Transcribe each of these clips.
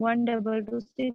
1226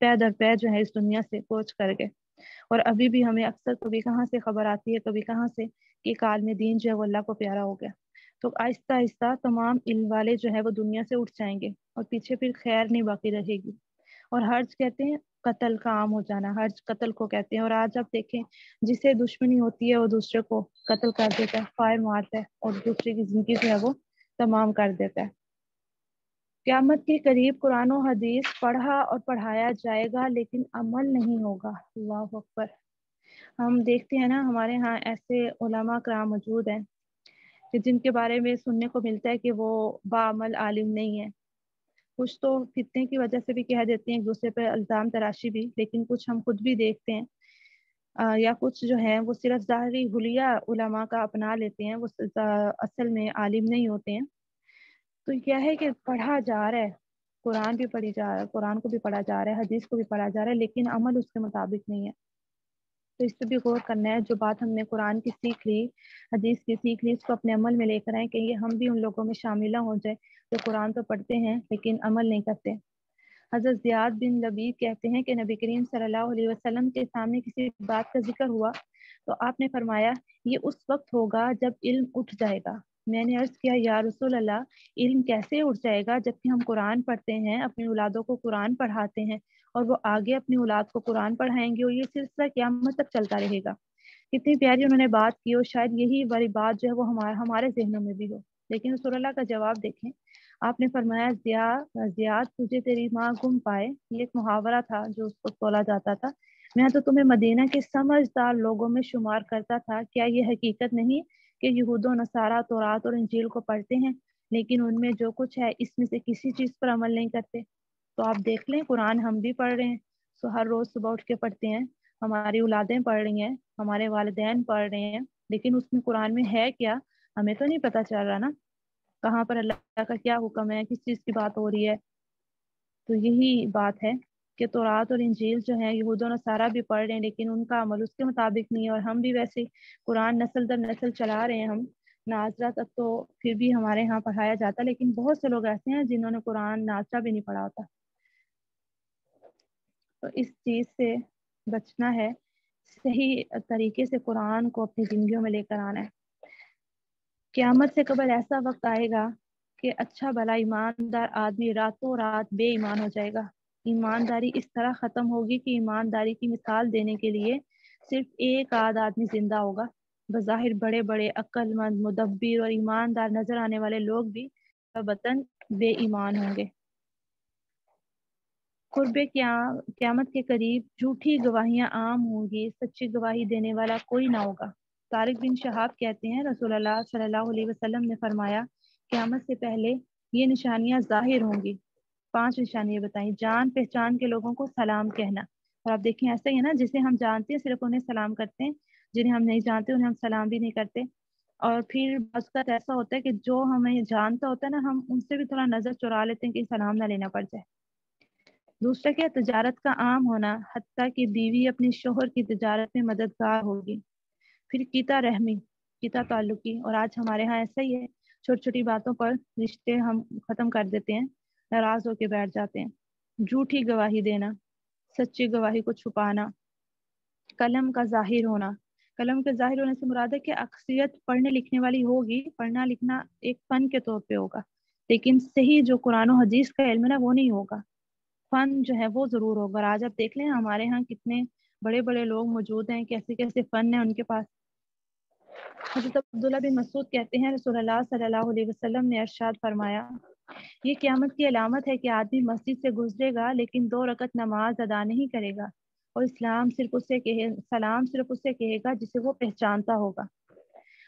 پے در پے جو ہے اس دنیا سے کوچ کر گئے، اور ابھی بھی ہمیں اکثر کبھی کہاں سے خبر آتی ہے، کبھی کہاں سے کہ ایک عالم دین جو ہے وہ اللہ کو پیارا ہو گیا۔ تو آہستہ آہستہ تمام علم والے جو ہے وہ دنیا سے اٹھ جائیں گے، اور پیچھے پھر خیر نہیں باقی رہے گی۔ اور حرج کہتے ہیں قتل کا عام ہو جانا، حرج قتل کو کہتے ہیں، اور آج آپ دیکھیں جسے دشمنی ہوتی ہے وہ دوسرے کو قتل کر دیتا ہے، فائر مارتا ہے، اور دوسرے کی زندگی جو ہے وہ تمام کر دیتا ہے۔ قیامت کے قریب قرآن و حدیث پڑھا اور پڑھایا جائے گا لیکن عمل نہیں ہوگا۔ اللہ اکبر۔ ہم دیکھتے ہیں نا ہمارے ہاں ایسے علماء کرام موجود ہیں کہ جن کے بارے میں سننے کو ملتا ہے کہ وہ باعمل عالم نہیں ہے۔ کچھ تو فتنے کی وجہ سے بھی کہہ دیتے ہیں ایک دوسرے پہ الزام تراشی بھی، لیکن کچھ ہم خود بھی دیکھتے ہیں یا کچھ جو ہیں وہ صرف ظاہری حلیہ علماء کا اپنا لیتے ہیں، وہ اصل میں عالم نہیں ہوتے ہیں۔ تو کیا ہے کہ پڑھا جا رہا ہے، قرآن بھی پڑھی جا رہا ہے، قرآن کو بھی پڑھا جا رہا ہے، حدیث کو بھی پڑھا جا رہا ہے، لیکن عمل اس کے مطابق نہیں ہے۔ تو اس پہ بھی غور کرنا ہے، جو بات ہم نے قرآن کی سیکھ لی، حدیث کی سیکھ لی، اس کو اپنے عمل میں لے کر آئیں کہ یہ ہم بھی ان لوگوں میں شامل ہو جائے جو قرآن تو پڑھتے ہیں لیکن عمل نہیں کرتے۔ حضرت زیاد بن لبید کہتے ہیں کہ نبی کریم صلی اللہ علیہ وسلم کے سامنے کسی بات کا ذکر ہوا تو آپ نے فرمایا یہ اس وقت ہوگا جب علم اٹھ جائے گا۔ میں نے عرض کیا یا رسول اللہ، علم کیسے اٹھ جائے گا جبکہ ہم قرآن پڑھتے ہیں، اپنی اولادوں کو قرآن پڑھاتے ہیں، اور وہ آگے اپنی اولاد کو قرآن پڑھائیں گے، اور یہ سلسلہ قیامت تک چلتا رہے گا۔ کتنی پیاری انہوں نے بات کی، اور شاید یہی والی بات جو ہے وہ ہمارے ذہنوں میں بھی ہو، لیکن رسول اللہ کا جواب دیکھیں۔ آپ نے فرمایا زیاد تجھے تیری ماں گم پائے، یہ ایک محاورہ تھا جو اس کو بولا جاتا تھا۔ میں تو تمہیں مدینہ کے سمجھدار لوگوں میں شمار کرتا تھا، کیا یہ حقیقت نہیں کہ یہود و نصارہ تورات اور انجیل کو پڑھتے ہیں لیکن ان میں جو کچھ ہے اس میں سے کسی چیز پر عمل نہیں کرتے؟ تو آپ دیکھ لیں قرآن ہم بھی پڑھ رہے ہیں، تو ہر روز صبح اٹھ کے پڑھتے ہیں، ہماری اولادیں پڑھ رہی ہیں، ہمارے والدین پڑھ رہے ہیں، لیکن اس میں قرآن میں ہے کیا ہمیں تو نہیں پتہ چل رہا نا، کہاں پر اللہ کا کیا حکم ہے، کس چیز کی بات ہو رہی ہے۔ تو یہی بات ہے کہ تورات اور انجیل جو ہیں یہود و نصارہ بھی پڑھ رہے ہیں لیکن ان کا عمل اس کے مطابق نہیں ہے، اور ہم بھی ویسے قرآن نسل در نسل چلا رہے ہیں، ہم ناظرہ تک تو پھر بھی ہمارے ہاں پڑھایا جاتا، لیکن بہت سے لوگ ایسے ہیں جنہوں نے قرآن ناظرہ بھی نہیں پڑھا ہوتا۔ تو اس چیز سے بچنا ہے، صحیح طریقے سے قرآن کو اپنی زندگیوں میں لے کر آنا ہے۔ قیامت سے قبل ایسا وقت آئے گا کہ اچھا بھلا ایماندار آدمی راتوں رات بے ایمان ہو جائے گا۔ ایمانداری اس طرح ختم ہوگی کہ ایمانداری کی مثال دینے کے لیے صرف ایک آدھ آدمی زندہ ہوگا، بظاہر بڑے بڑے عقل مند، مدبر اور ایماندار نظر آنے والے لوگ بھی وطن بے ایمان ہوں گے۔ قرب قیامت کے قریب جھوٹی گواہیاں عام ہوں گی، سچی گواہی دینے والا کوئی نہ ہوگا۔ طارق بن شہاب کہتے ہیں رسول اللہ صلی اللہ علیہ وسلم نے فرمایا قیامت سے پہلے یہ نشانیاں ظاہر ہوں گی۔ 5 نشانیاں بتائیں۔ جان پہچان کے لوگوں کو سلام کہنا، اور آپ دیکھیں ایسا ہی ہے نا، جسے ہم جانتے ہیں صرف انہیں سلام کرتے ہیں، جنہیں ہم نہیں جانتے انہیں ہم سلام بھی نہیں کرتے۔ اور پھر بس کا ایسا ہوتا ہے کہ جو ہمیں جانتا ہوتا ہے نا، ہم ان سے بھی تھوڑا نظر چرا لیتے ہیں کہ سلام نہ لینا پڑ جائے۔ دوسرا کیا، تجارت کا عام ہونا، حتیٰ کہ بیوی اپنی شوہر کی تجارت میں مددگار ہوگی۔ پھر کیتا رحمی، کیتا تعلقی، اور آج ہمارے ہاں ایسا ہی ہے، چھوٹی چھوٹی باتوں پر رشتے ہم ختم کر دیتے ہیں، ناراض ہو کے بیٹھ جاتے ہیں۔ جھوٹی گواہی دینا، سچی گواہی کو چھپانا۔ قلم کا ظاہر ہونا، قلم کے ظاہر ہونے سے مراد ہے کہ اکثریت پڑھنے لکھنے والی ہوگی، پڑھنا لکھنا ایک فن کے طور پہ ہوگا، لیکن صحیح جو قرآن و حدیث کا علم ہے نا وہ نہیں ہوگا، فن جو ہے وہ ضرور ہوگا۔ اور آج آپ دیکھ لیں ہمارے ہاں کتنے بڑے بڑے لوگ موجود ہیں، کیسے کیسے فن ہیں ان کے پاس۔ حضرت عبداللہ بن مسعود کہتے ہیں رسول اللہ صلی اللہ علیہ وسلم نے ارشاد فرمایا یہ قیامت کی علامت ہے کہ آدمی مسجد سے گزرے گا لیکن 2 رکعت نماز ادا نہیں کرے گا، اور سلام صرف اسے کہے گا جسے وہ پہچانتا ہوگا۔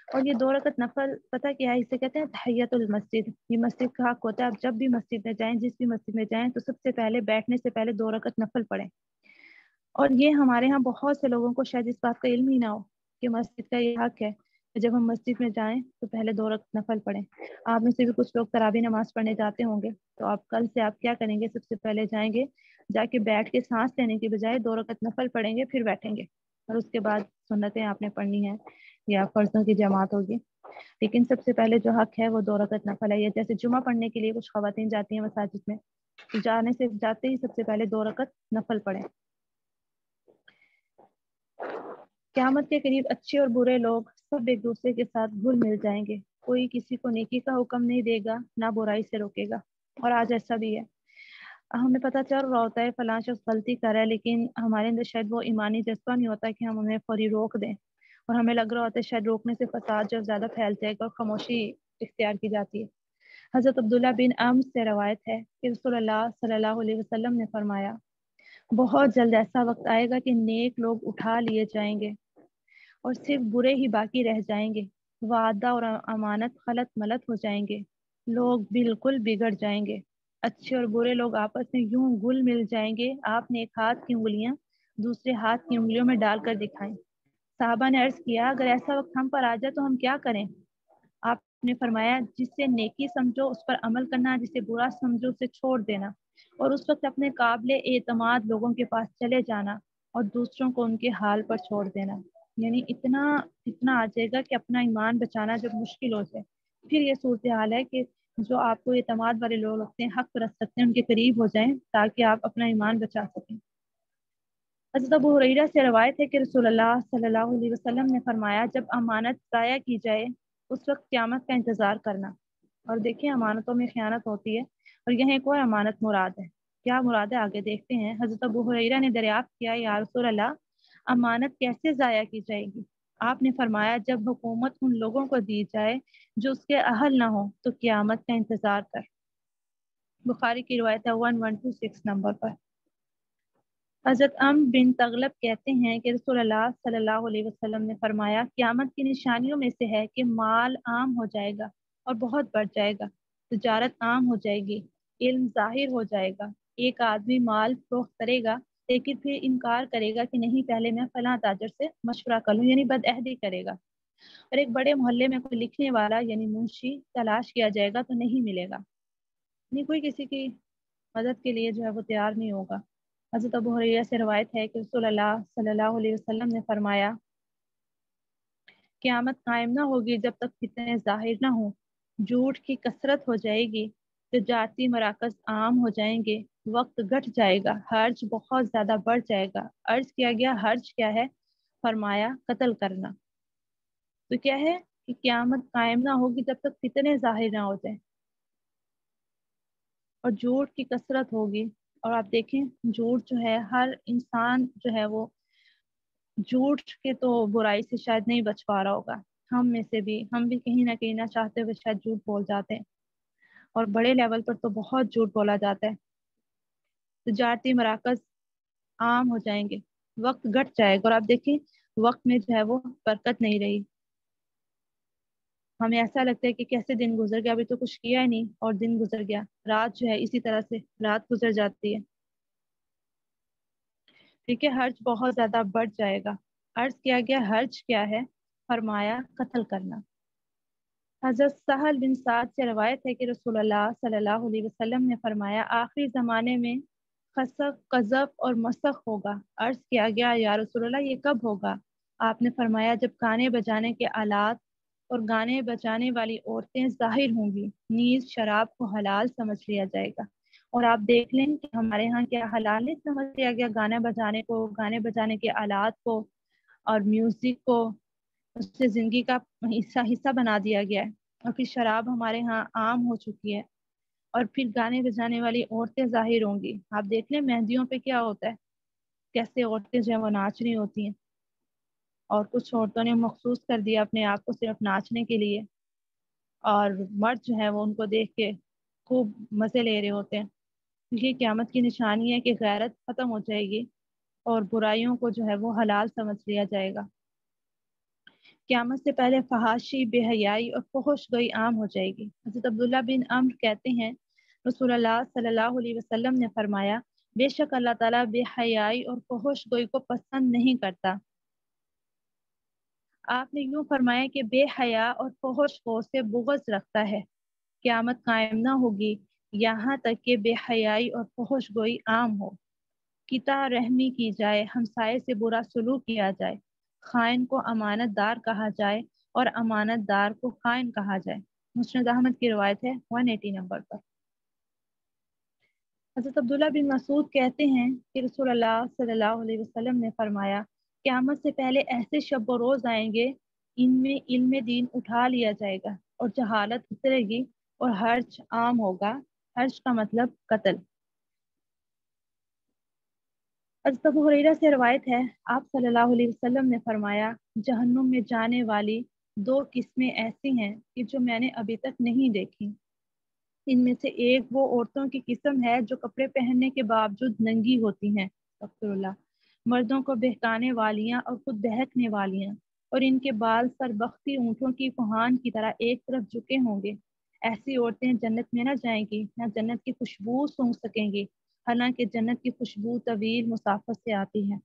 اور یہ 2 رکعت نفل پتہ کیا ہے، اسے کہتے ہیں تحیت المسجد۔ یہ مسجد کا حق ہوتا ہے، آپ جب بھی مسجد میں جائیں، جس بھی مسجد میں جائیں، تو سب سے پہلے بیٹھنے سے پہلے 2 رکعت نفل پڑھیں۔ اور یہ ہمارے ہاں بہت سے لوگوں کو شاید اس بات کا علم ہی نہ ہو کہ مسجد کا یہ حق ہے کہ جب ہم مسجد میں جائیں تو پہلے 2 رکعت نفل پڑھیں۔ آپ میں سے بھی کچھ لوگ تراویح نماز پڑھنے جاتے ہوں گے، تو آپ کل سے آپ کیا کریں گے، سب سے پہلے جائیں گے، جا کے بیٹھ کے سانس لینے کی بجائے 2 رکعت نفل پڑھیں گے، پھر بیٹھیں گے، اور اس کے بعد سنتیں آپ نے پڑھنی ہیں یا فرضوں کی جماعت ہوگی۔ لیکن سب سے پہلے جو حق ہے وہ 2 رکعت نفل ہے۔ یہ جیسے جمعہ پڑھنے کے لیے کچھ خواتین جاتی ہیں مساجد میں، جاتے ہی سب سے پہلے 2 رکعت نفل پڑھیں۔ قیامت کے قریب اچھے اور برے لوگ سب ایک دوسرے کے ساتھ گھل مل جائیں گے، کوئی کسی کو نیکی کا حکم نہیں دے گا، نہ برائی سے روکے گا۔ اور آج ایسا بھی ہے، ہمیں پتہ چل رہا ہوتا ہے فلاں شخص غلطی کر رہا ہے، لیکن ہمارے اندر شاید وہ ایمانی جذبہ نہیں ہوتا کہ ہم انہیں فوری روک دیں، اور ہمیں لگ رہا ہوتا ہے شاید روکنے سے فساد جو زیادہ پھیل جائے گا، اور خاموشی اختیار کی جاتی ہے۔ حضرت عبداللہ بن عمرو سے روایت ہے کہ رسول اللہ صلی اللہ علیہ وسلم نے فرمایا، بہت جلد ایسا وقت آئے گا کہ نیک لوگ اٹھا لیے جائیں گے اور صرف برے ہی باقی رہ جائیں گے، وعدہ اور امانت خلط ملط ہو جائیں گے، لوگ بالکل بگڑ جائیں گے، اچھے اور برے لوگ آپس میں یوں گل مل جائیں گے، آپ نے ایک ہاتھ کی انگلیاں دوسرے ہاتھ کی انگلیوں میں ڈال کر دکھائیں۔ صحابہ نے عرض کیا، اگر ایسا وقت ہم پر آ جائے تو ہم کیا کریں؟ آپ نے فرمایا، جسے نیکی سمجھو اس پر عمل کرنا، جسے برا سمجھو اسے چھوڑ دینا، اور اس وقت اپنے قابل اعتماد لوگوں کے پاس چلے جانا اور دوسروں کو ان کے حال پر چھوڑ دینا۔ یعنی اتنا آ جائے گا کہ اپنا ایمان بچانا جب مشکل ہو جائے، پھر یہ صورتحال ہے کہ جو آپ کو اعتماد والے لوگ رکھتے ہیں، حق رکھ سکتے ہیں، ان کے قریب ہو جائیں تاکہ آپ اپنا ایمان بچا سکیں۔ حضرت ابو ہریرہ سے روایت ہے کہ رسول اللہ صلی اللہ علیہ وسلم نے فرمایا، جب امانت ضائع کی جائے اس وقت قیامت کا انتظار کرنا۔ اور دیکھیں امانتوں میں خیانت ہوتی ہے، اور یہاں ایک اور امانت مراد ہے۔ کیا مراد ہے آگے دیکھتے ہیں۔ حضرت ابو ہریرہ نے دریافت کیا، یا رسول اللہ، امانت کیسے ضائع کی جائے گی؟ آپ نے فرمایا، جب حکومت ان لوگوں کو دی جائے جو اس کے اہل نہ ہو تو قیامت کا انتظار کر۔ بخاری کی روایت ہے 1126 نمبر پر۔ حضرت بن تغلب کہتے ہیں کہ رسول اللہ صلی اللہ علیہ وسلم نے فرمایا، قیامت کی نشانیوں میں سے ہے کہ مال عام ہو جائے گا اور بہت بڑھ جائے گا، تجارت عام ہو جائے گی، علم ظاہر ہو جائے گا، ایک آدمی مال فروخت کرے گا لیکن پھر انکار کرے گا کہ نہیں، پہلے میں فلاں تاجر سے مشورہ کر لوں، یعنی بدعہدی کرے گا، اور ایک بڑے محلے میں کوئی لکھنے والا یعنی منشی تلاش کیا جائے گا تو نہیں ملے گا، نہیں کوئی کسی کی مدد کے لیے جو ہے وہ تیار نہیں ہوگا۔ حضرت ابو ہریرہ سے روایت ہے کہ رسول اللہ صلی اللہ علیہ وسلم نے فرمایا، قیامت قائم نہ ہوگی جب تک فتنے ظاہر نہ ہوں، جھوٹ کی کثرت ہو جائے گی، تجارتی مراکز عام ہو جائیں گے، وقت گھٹ جائے گا، حرج بہت زیادہ بڑھ جائے گا۔ عرض کیا گیا حرج کیا ہے؟ فرمایا قتل کرنا۔ تو کیا ہے کہ قیامت قائم نہ ہوگی جب تک فتنے ظاہر نہ ہو جائیں، اور جھوٹ کی کثرت ہوگی۔ اور آپ دیکھیں جھوٹ جو ہے، ہر انسان جو ہے وہ جھوٹ کے تو برائی سے شاید نہیں بچ پا رہا ہوگا، ہم میں سے بھی، ہم بھی کہیں نہ کہیں نہ چاہتے ہوئے شاید جھوٹ بول جاتے ہیں، اور بڑے لیول پر تو بہت جھوٹ بولا جاتا ہے۔ تجارتی مراکز عام ہو جائیں گے، وقت گھٹ جائے گا، اور آپ دیکھیں وقت میں جو ہے وہ برکت نہیں رہی، ہمیں ایسا لگتا ہے کہ کیسے دن گزر گیا، ابھی تو کچھ کیا ہی نہیں اور دن گزر گیا، رات جو ہے اسی طرح سے رات گزر جاتی ہے، ٹھیک ہے، حرج بہت زیادہ بڑھ جائے گا۔ عرض کیا گیا حرج کیا ہے؟ فرمایا قتل کرنا۔ حضرت سہل بن سعد سے روایت ہے کہ رسول اللہ صلی اللہ علیہ وسلم نے فرمایا، آخری زمانے میں خسف، قذف اور مسخ ہوگا۔ عرض کیا گیا، یا رسول اللہ یہ کب ہوگا؟ آپ نے فرمایا، جب گانے بجانے کے آلات اور گانے بجانے والی عورتیں ظاہر ہوں گی، نیز شراب کو حلال سمجھ لیا جائے گا۔ اور آپ دیکھ لیں کہ ہمارے ہاں کیا حلال نہیں سمجھ لیا گیا گانے بجانے کو، گانے بجانے کے آلات کو اور میوزک کو، اس سے زندگی کا حصہ بنا دیا گیا ہے، اور پھر شراب ہمارے ہاں عام ہو چکی ہے، اور پھر گانے بجانے والی عورتیں ظاہر ہوں گی۔ آپ دیکھ لیں مہندیوں پہ کیا ہوتا ہے، کیسے عورتیں جو ہیں وہ ناچ رہی ہوتی ہیں، اور کچھ عورتوں نے مخصوص کر دیا اپنے آپ کو صرف ناچنے کے لیے، اور مرد جو ہے وہ ان کو دیکھ کے خوب مزے لے رہے ہوتے ہیں۔ یہ قیامت کی نشانی ہے کہ غیرت ختم ہو جائے گی اور برائیوں کو جو ہے وہ حلال سمجھ لیا جائے گا۔ قیامت سے پہلے فحاشی، بے حیائی اور فحش گوئی عام ہو جائے گی۔ حضرت عبداللہ بن عمرو کہتے ہیں، رسول اللہ صلی اللہ علیہ وسلم نے فرمایا، بے شک اللہ تعالیٰ بے حیائی اور فحش گوئی کو پسند نہیں کرتا۔ آپ نے یوں فرمایا کہ بے حیا اور فحش گو سے بغض رکھتا ہے۔ قیامت قائم نہ ہوگی یہاں تک کہ بے حیائی اور فحش گوئی عام ہو، قطع رحمی کی جائے، ہمسائے سے برا سلوک کیا جائے، خائن کو امانت دار کہا جائے اور امانت دار کو خائن کہا جائے۔ مسند احمد کی روایت ہے 180 نمبر پر۔ حضرت عبداللہ بن مسعود کہتے ہیں کہ رسول اللہ صلی اللہ علیہ وسلم نے فرمایا، قیامت سے پہلے ایسے شب و روز آئیں گے، ان میں علم دین اٹھا لیا جائے گا اور جہالت اترے گی اور حرج عام ہوگا۔ حرج کا مطلب قتل۔ حضرت ابو ہریرہ سے روایت ہے، آپ صلی اللہ علیہ وسلم نے فرمایا، جہنم میں جانے والی دو قسمیں ایسی ہیں کہ جو میں نے ابھی تک نہیں دیکھی۔ ان میں سے ایک وہ عورتوں کی قسم ہے جو کپڑے پہننے کے باوجود ننگی ہوتی ہیں، استغفر اللہ، مردوں کو بہکانے والیاں اور خود بہکنے والیاں، اور ان کے بال سربختی اونٹوں کی کوہان کی طرح ایک طرف جھکے ہوں گے۔ ایسی عورتیں جنت میں نہ جائیں گی، نہ جنت کی خوشبو سونگھ سکیں گی، حالانکہ جنت کی خوشبو طویل مسافت سے آتی ہے۔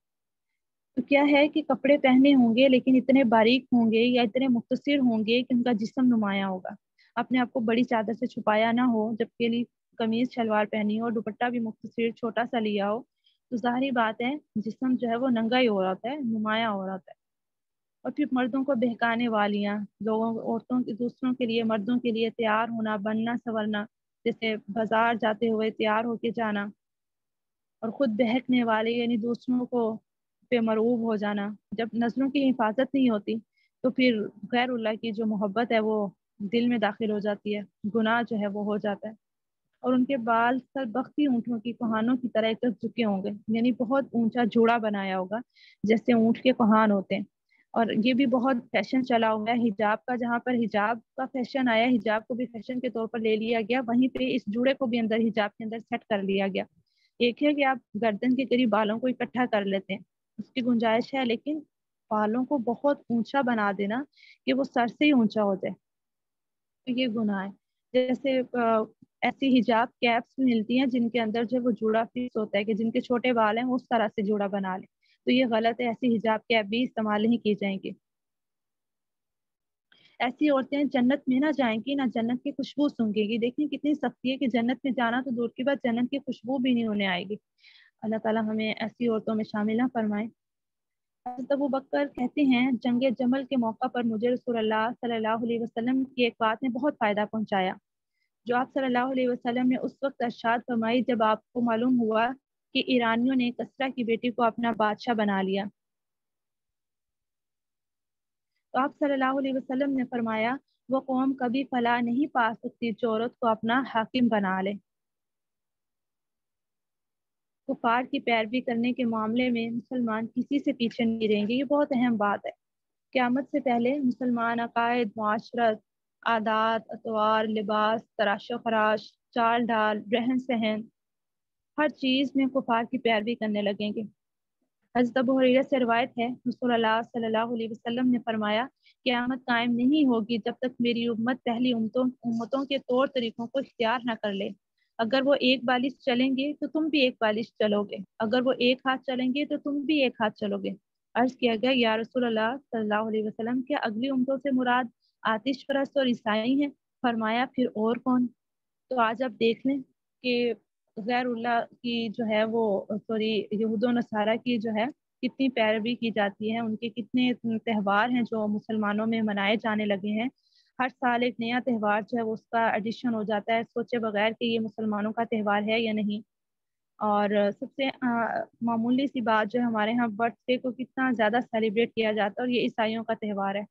تو کیا ہے کہ کپڑے پہنے ہوں گے لیکن اتنے باریک ہوں گے یا اتنے مختصر ہوں گے کہ ان کا جسم نمایاں ہوگا، اپنے آپ کو بڑی چادر سے چھپایا نہ ہو، جب کے لیے قمیض شلوار پہنی ہو، دوپٹہ بھی مختصر چھوٹا سا لیا ہو، تو ظاہری بات ہے جسم جو ہے وہ ننگا ہی ہو رہا ہوتا ہے، نمایاں ہو رہا ہوتا ہے۔ اور پھر مردوں کو بہکانے والیاں، لوگوں عورتوں کے دوسروں کے لیے، مردوں کے لیے تیار ہونا، بننا سنورنا، جیسے بازار جاتے ہوئے تیار ہو کے جانا، اور خود بہکنے والے یعنی دوسروں کو پہ مرعوب ہو جانا۔ جب نظروں کی حفاظت نہیں ہوتی تو پھر غیر اللہ کی جو محبت ہے وہ دل میں داخل ہو جاتی ہے، گناہ جو ہے وہ ہو جاتا ہے۔ اور ان کے بال سر بختی اونٹوں کی کوہانوں کی طرح ایک طرف جھکے ہوں گے، یعنی بہت اونچا جوڑا بنایا ہوگا جیسے اونٹ کے کوہان ہوتے ہیں۔ اور یہ بھی بہت فیشن چلا ہوا ہے حجاب کا، جہاں پر حجاب کا فیشن آیا، حجاب کو بھی فیشن کے طور پر لے لیا گیا، وہیں پہ اس جوڑے کو بھی اندر حجاب کے اندر سیٹ کر لیا گیا۔ ایک ہے کہ آپ گردن کے قریب بالوں کو اکٹھا کر لیتے ہیں، اس کی گنجائش ہے، لیکن بالوں کو بہت اونچا بنا دینا کہ وہ سر سے ہی اونچا ہو جائے، تو یہ گناہ ہے۔ جیسے ایسی حجاب کیپس ملتی ہیں جن کے اندر جو وہ جوڑا فکس ہوتا ہے کہ جن کے چھوٹے بال ہیں وہ اس طرح سے جوڑا بنا لیں، تو یہ غلط ہے، ایسی حجاب کیپ بھی استعمال نہیں کی جائیں گی۔ ایسی عورتیں جنت میں نہ جائیں گی، نہ جنت کی خوشبو سونگیں گی۔ دیکھیں کتنی سختی ہے کہ جنت میں جانا تو دور کی بات، جنت کی خوشبو بھی نہیں انہیں آئے گی۔ اللہ تعالیٰ ہمیں ایسی عورتوں میں شامل نہ فرمائے۔ حضرت ابو بکر کہتے ہیں، جنگ جمل کے موقع پر مجھے رسول اللہ صلی اللہ علیہ وسلم کی ایک بات نے بہت فائدہ پہنچایا، جو آپ صلی اللہ علیہ وسلم نے اس وقت ارشاد فرمائی جب آپ کو معلوم ہوا کہ ایرانیوں نے کسرا کی بیٹی کو اپنا بادشاہ بنا لیا۔ تو آپ صلی اللہ علیہ وسلم نے فرمایا، وہ قوم کبھی فلاح نہیں پا سکتی جو عورت کو اپنا حاکم بنا لے۔ کفار کی پیروی کرنے کے معاملے میں مسلمان کسی سے پیچھے نہیں رہیں گے، یہ بہت اہم بات ہے۔ قیامت سے پہلے مسلمان عقائد، معاشرت، عادات، اطوار، لباس، تراش و خراش، چال ڈال، رہن سہن، ہر چیز میں کفار کی پیروی کرنے لگیں گے۔ حضرت ابو ہریرہ سے روایت ہے، رسول اللہ صلی اللہ علیہ وسلم نے فرمایا، قیامت قائم نہیں ہوگی جب تک میری امت پہلی امتوں کے طور طریقوں کو اختیار نہ کر لے۔ اگر وہ ایک بالش چلیں گے تو تم بھی ایک بالش چلو گے، اگر وہ ایک ہاتھ چلیں گے تو تم بھی ایک ہاتھ چلو گے۔ عرض کیا گیا، یا رسول اللہ صلی اللہ علیہ وسلم، کیا اگلی امتوں سے مراد آتش پرست اور عیسائی ہیں؟ فرمایا، پھر اور کون؟ تو آج آپ دیکھ لیں کہ غیر اللہ کی جو ہے وہ یہود و نصارہ کی جو ہے کتنی پیروی کی جاتی ہے، ان کے کتنے تہوار ہیں جو مسلمانوں میں منائے جانے لگے ہیں۔ ہر سال ایک نیا تہوار جو ہے وہ اس کا ایڈیشن ہو جاتا ہے، سوچے بغیر کہ یہ مسلمانوں کا تہوار ہے یا نہیں۔ اور سب سے معمولی سی بات جو ہے، ہمارے ہاں برتھ ڈے کو کتنا زیادہ سیلیبریٹ کیا جاتا ہے، اور یہ عیسائیوں کا تہوار ہے۔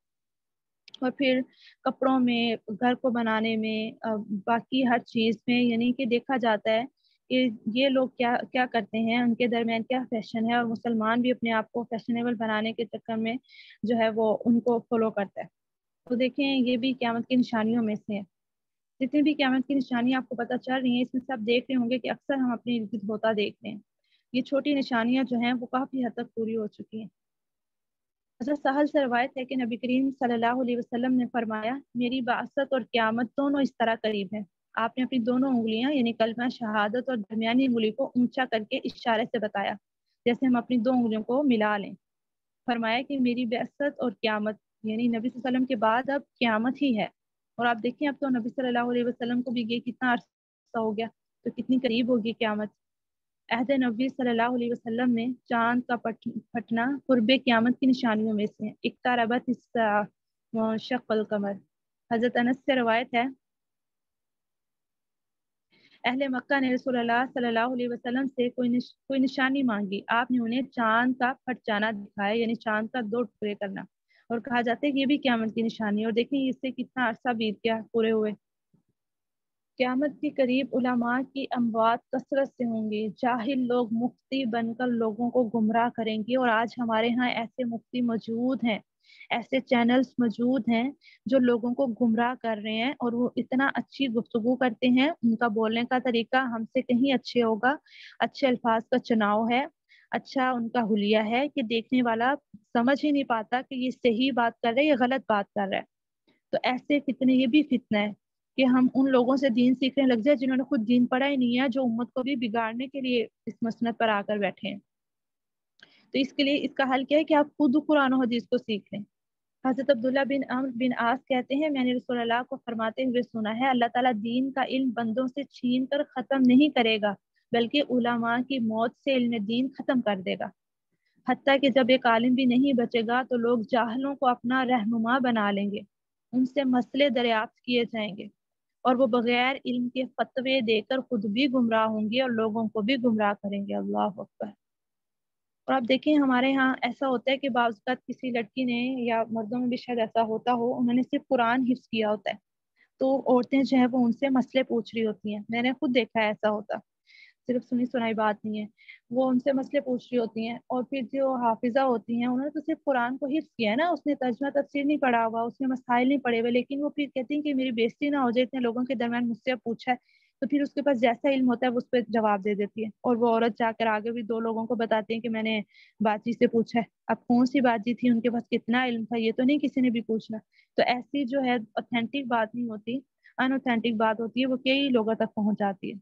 اور پھر کپڑوں میں، گھر کو بنانے میں، باقی ہر چیز میں، یعنی کہ دیکھا جاتا ہے کہ یہ لوگ کیا کیا کرتے ہیں، ان کے درمیان کیا فیشن ہے، اور مسلمان بھی اپنے آپ کو فیشنیبل بنانے کے چکر میں جو ہے وہ ان کو فالو کرتا ہے۔ تو دیکھیں یہ بھی قیامت کی نشانیوں میں سے ہے۔ جتنی بھی قیامت کی نشانیاں آپ کو پتہ چل رہی ہیں، اس میں سے آپ دیکھ رہے ہوں گے کہ اکثر ہم اپنے ارد گرد ہوتا دیکھتے ہیں۔ یہ چھوٹی نشانیاں جو ہیں وہ کافی حد تک پوری ہو چکی ہیں۔ حضرت سہل سے روایت ہے کہ نبی کریم صلی اللہ علیہ وسلم نے فرمایا، میری بعثت اور قیامت دونوں اس طرح قریب ہیں۔ آپ نے اپنی دونوں انگلیاں یعنی کلمہ شہادت اور درمیانی انگلی کو اونچا کر کے اشارے سے بتایا، جیسے ہم اپنی دو انگلیوں کو ملا لیں۔ فرمایا کہ میری بعثت اور قیامت، یعنی نبی صلی اللہ علیہ وسلم کے بعد اب قیامت ہی ہے۔ اور آپ دیکھیں اب تو نبی صلی اللہ علیہ وسلم کو بھی یہ کتنا عرصہ ہو گیا، تو کتنی قریب ہوگی قیامت۔ عہد نبی صلی اللہ علیہ وسلم میں چاند کا پھٹنا قرب قیامت کی نشانیوں میں سے اقتربت الساعہ وانشق القمر۔ حضرت انس سے روایت ہے، اہل مکہ نے رسول اللہ صلی اللہ علیہ وسلم سے کوئی نشانی مانگی، آپ نے انہیں چاند کا پھٹ جانا دکھایا، یعنی چاند کا 2 ٹکڑے کرنا، اور کہا جاتا ہے کہ یہ بھی قیامت کی نشانی ہے، اور دیکھیں اس سے کتنا عرصہ بیت گیا پورے ہوئے۔ قیامت کے قریب علماء کی اموات کثرت سے ہوں گے، جاہل لوگ مفتی بن کر لوگوں کو گمراہ کریں گے، اور آج ہمارے ہاں ایسے مفتی موجود ہیں، ایسے چینلز موجود ہیں جو لوگوں کو گمراہ کر رہے ہیں، اور وہ اتنا اچھی گفتگو کرتے ہیں، ان کا بولنے کا طریقہ ہم سے کہیں اچھے ہوگا، اچھے الفاظ کا چناؤ ہے، اچھا ان کا حلیہ ہے کہ دیکھنے والا سمجھ ہی نہیں پاتا کہ یہ صحیح بات کر رہا ہے یا غلط بات کر رہا ہے۔ تو ایسے فتنے، یہ بھی فتنہ ہے کہ ہم ان لوگوں سے دین سیکھنے لگ جائیں جنہوں نے خود دین پڑھا ہی نہیں ہے، جو امت کو بھی بگاڑنے کے لیے اس مسند پر آ کر بیٹھے ہیں۔ تو اس کے لیے اس کا حل کیا ہے کہ آپ خود قرآن و حدیث کو سیکھ لیں۔ حضرت عبداللہ بن عمرو بن عاص کہتے ہیں، میں نے رسول اللہ کو فرماتے ہوئے سنا ہے، اللہ تعالیٰ دین کا علم بندوں سے چھین کر ختم نہیں کرے گا، بلکہ علماء کی موت سے علم دین ختم کر دے گا، حتیٰ کہ جب ایک عالم بھی نہیں بچے گا تو لوگ جاہلوں کو اپنا رہنما بنا لیں گے، ان سے مسئلے دریافت کیے جائیں گے، اور وہ بغیر علم کے فتوے دے کر خود بھی گمراہ ہوں گے اور لوگوں کو بھی گمراہ کریں گے۔ اللہ اکبر۔ اور آپ دیکھیں ہمارے ہاں ایسا ہوتا ہے کہ بعض اوقات کسی لڑکی نے، یا مردوں میں بھی شاید ایسا ہوتا ہو، انہوں نے صرف قرآن حفظ کیا ہوتا ہے، تو عورتیں جو ہے وہ ان سے مسئلے پوچھ رہی ہوتی ہیں، میں نے خود دیکھا ہے ایسا ہوتا، صرف سنی سنائی بات نہیں ہے، وہ ان سے مسئلے پوچھ رہی ہوتی ہیں، اور پھر جو حافظہ ہوتی ہیں انہوں نے تو صرف قرآن کو حفظ کیا ہے نا، اس نے ترجمہ تفسیر نہیں پڑھا ہوا، اس نے مسائل نہیں پڑھے ہوئے، لیکن وہ پھر کہتی ہیں کہ میری بےزتی نہ ہو جائے، اتنے لوگوں کے درمیان مجھ سے پوچھا ہے، تو پھر اس کے پاس جیسا علم ہوتا ہے وہ اس پہ جواب دے دیتی ہے، اور وہ عورت جا کر آگے بھی 2 لوگوں کو بتاتی ہیں کہ میں نے باجی سے پوچھا ہے۔ اب کون سی باجی تھی، ان کے پاس کتنا علم تھا، یہ تو نہیں کسی نے بھی پوچھنا۔ تو ایسی جو ہے اوتھینٹک بات نہیں ہوتی، ان اوتھینٹک بات ہوتی ہے، وہ کئی لوگوں تک پہنچ جاتی ہے۔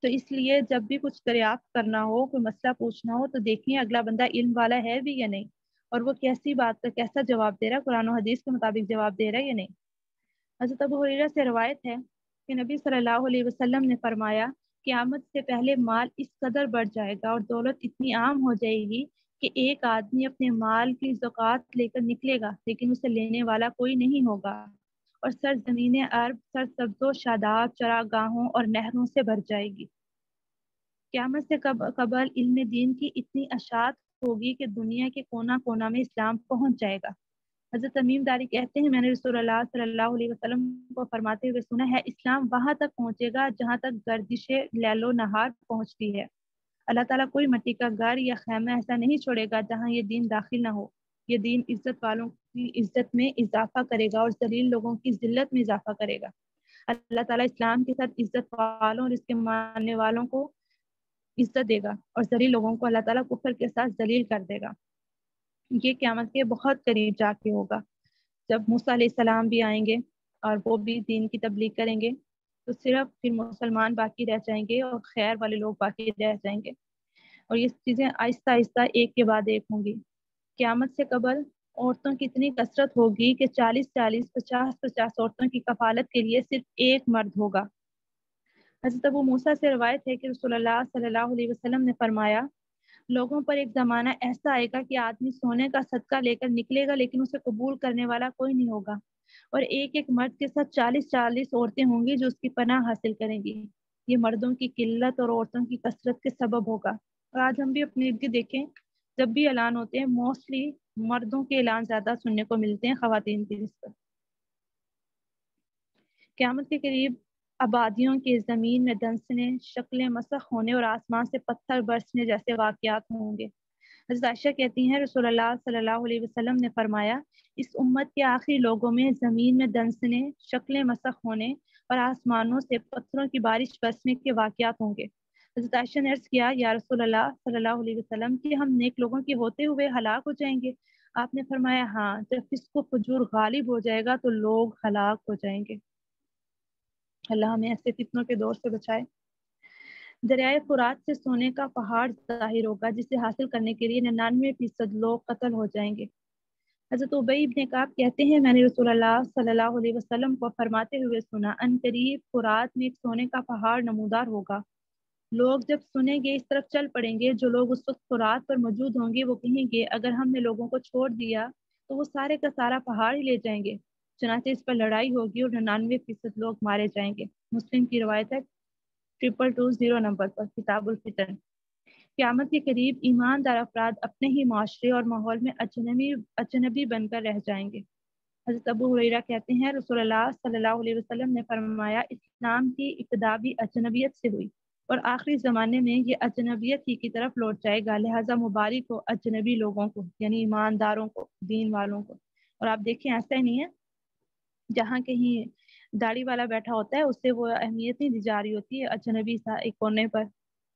تو اس لیے جب بھی کچھ دریافت کرنا ہو، کوئی مسئلہ پوچھنا ہو، تو دیکھیں اگلا بندہ علم والا ہے بھی یا نہیں، اور وہ کیسی بات کا کیسا جواب دے رہا ہے، قرآن و حدیث کے مطابق جواب دے رہا ہے یا نہیں۔ حضرت ابو ہریرہ سے روایت ہے کہ نبی صلی اللہ علیہ وسلم نے فرمایا، قیامت سے پہلے مال اس قدر بڑھ جائے گا اور دولت اتنی عام ہو جائے گی کہ ایک آدمی اپنے مال کی زکوٰۃ لے کر نکلے گا لیکن اسے لینے والا کوئی نہیں ہوگا، اور سرزمین عرب سرسبز و شاداب چراگاہوں اور نہروں سے بھر جائے گی۔ قیامت سے قبل علم دین کی اتنی اشاعت ہوگی کہ دنیا کے کونا کونا میں اسلام پہنچ جائے گا۔ حضرت تمیم داری کہتے ہیں، میں نے رسول اللہ صلی اللہ علیہ وسلم کو فرماتے ہوئے سنا ہے، اسلام وہاں تک پہنچے گا جہاں تک گردش لیل و نہار پہنچتی ہے۔ اللہ تعالیٰ کوئی مٹی کا گھر یا خیمہ ایسا نہیں چھوڑے گا جہاں یہ دین داخل نہ ہو۔ یہ دین عزت والوں کی عزت میں اضافہ کرے گا اور ذلیل لوگوں کی ذلت میں اضافہ کرے گا۔ اللہ تعالیٰ اسلام کے ساتھ عزت والوں اور اس کے ماننے والوں کو عزت دے گا، اور ذلیل لوگوں کو اللہ تعالیٰ کفر کے ساتھ ذلیل کر دے گا۔ یہ قیامت کے بہت قریب جا کے ہوگا، جب موسیٰ علیہ السلام بھی آئیں گے اور وہ بھی دین کی تبلیغ کریں گے، تو صرف پھر مسلمان باقی رہ جائیں گے اور خیر والے لوگ باقی رہ جائیں گے، اور یہ چیزیں آہستہ آہستہ ایک کے بعد ایک ہوں گی۔ قیامت سے قبل عورتوں کی اتنی کثرت ہوگی کہ 40 50 عورتوں کی کفالت کے لیے صرف ایک مرد ہوگا۔ حضرت ابو موسیٰ سے روایت ہے کہ رسول اللہ صلی اللہ علیہ وسلم نے فرمایا، لوگوں پر ایک زمانہ ایسا آئے گا کہ آدمی سونے کا صدقہ لے کر نکلے گا لیکن اسے قبول کرنے والا کوئی نہیں ہوگا، اور ایک ایک مرد کے ساتھ 40 عورتیں ہوں گی جو اس کی پناہ حاصل کریں گی۔ یہ مردوں کی قلت اور عورتوں کی کثرت کے سبب ہوگا، اور آج ہم بھی اپنے ارد گرد دیکھیں، جب بھی اعلان ہوتے ہیں موسٹلی مردوں کے اعلان زیادہ سننے کو ملتے ہیں خواتین کی نسبت۔ قیامت کے قریب آبادیوں کے زمین میں دنسنے، شکلیں مسخ ہونے اور آسمان سے پتھر برسنے جیسے واقعات ہوں گے۔ حضرت عائشہ کہتی ہیں، رسول اللہ صلی اللہ علیہ وسلم نے فرمایا، اس امت کے آخری لوگوں میں زمین میں دنسنے، شکلیں مسخ ہونے اور آسمانوں سے پتھروں کی بارش برسنے کے واقعات ہوں گے۔ حضرت عائشہ نے عرض کیا، یا رسول اللہ صلی اللہ علیہ وسلم، کہ ہم نیک لوگوں کے ہوتے ہوئے ہلاک ہو جائیں گے؟ آپ نے فرمایا، ہاں، جب فسق و فجور غالب ہو جائے گا تو لوگ ہلاک ہو جائیں گے۔ اللہ ہمیں ایسے فتنوں کے دور سے بچائے۔ دریائے فرات سے سونے کا پہاڑ ظاہر ہوگا جسے حاصل کرنے کے لیے 99% لوگ قتل ہو جائیں گے۔ حضرت ابی بن کعب کہتے ہیں، میں نے رسول اللہ صلی اللہ علیہ وسلم کو فرماتے ہوئے سنا، ان قریب فرات میں ایک سونے کا پہاڑ نمودار ہوگا، لوگ جب سنیں گے اس طرف چل پڑیں گے، جو لوگ اس وقت فرات پر موجود ہوں گے وہ کہیں گے، اگر ہم نے لوگوں کو چھوڑ دیا تو وہ سارے کا سارا پہاڑ ہی لے جائیں گے، چنانچہ اس پر لڑائی ہوگی اور 99% لوگ مارے جائیں گے۔ مسلم کی روایت ہے 2220 نمبر پر کتاب الفتن۔ قیامت کے قریب ایماندار افراد اپنے ہی معاشرے اور ماحول میں اجنبی بن کر رہ جائیں گے۔ حضرت ابو ہریرہ کہتے ہیں رسول اللہ صلی اللہ علیہ وسلم نے فرمایا اسلام کی ابتدا بھی اجنبیت سے ہوئی اور آخری زمانے میں یہ اجنبیت ہی کی طرف لوٹ جائے گا، لہٰذا مبارک ہو اجنبی لوگوں کو، یعنی ایمانداروں کو، دین والوں کو۔ اور آپ دیکھیں ایسا ہی نہیں ہے جہاں کہیں داڑھی والا بیٹھا ہوتا ہے اس سے وہ اہمیت نہیں دی جا رہی ہوتی ہے اجنبی سا ایک کونے پر،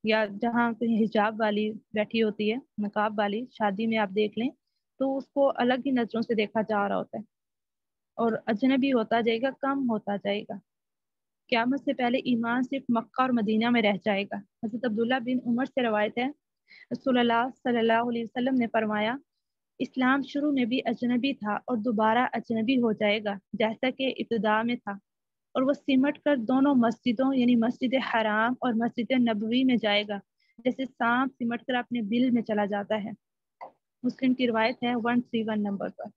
یا جہاں کہیں حجاب والی بیٹھی ہوتی ہے، نقاب والی، شادی میں آپ دیکھ لیں تو اس کو الگ ہی نظروں سے دیکھا جا رہا ہوتا ہے اور اجنبی ہوتا جائے گا، کم ہوتا جائے گا۔ قیامت سے پہلے ایمان صرف مکہ اور مدینہ میں رہ جائے گا۔ حضرت عبداللہ بن عمر سے روایت ہے رسول اللہ صلی اللہ علیہ وسلم نے فرمایا اسلام شروع میں بھی اجنبی تھا اور دوبارہ اجنبی ہو جائے گا جیسا کہ ابتدا میں تھا، اور وہ سمٹ کر دونوں مسجدوں یعنی مسجد حرام اور مسجد نبوی میں جائے گا جیسے سانپ سمٹ کر اپنے بل میں چلا جاتا ہے۔ مسلم کی روایت ہے 131 نمبر پر۔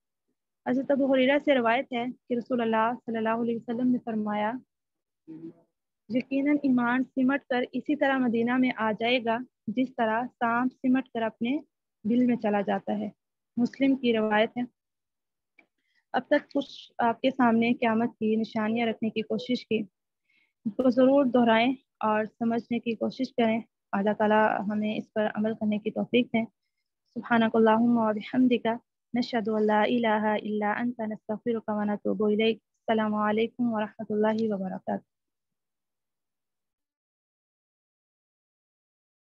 حضرت ابو ہریرہ سے روایت ہے کہ رسول اللہ صلی اللہ علیہ وسلم نے فرمایا یقیناً ایمان سمٹ کر اسی طرح مدینہ میں آ جائے گا جس طرح سانپ سمٹ کر اپنے بل میں چلا جاتا ہے۔ مسلم کی روایت ہے۔ اب تک کچھ آپ کے سامنے قیامت کی نشانیاں رکھنے کی کوشش کی، اس کو ضرور دہرائیں اور سمجھنے کی کوشش کریں۔ اللہ تعالیٰ ہمیں اس پر عمل کرنے کی توفیق دیں۔ سبحانک اللہم و بحمدک نشہد ان لا الہ الا انت نستغفرک و نتوب الیک۔ السلام علیکم ورحمۃ اللہ وبرکاتہ۔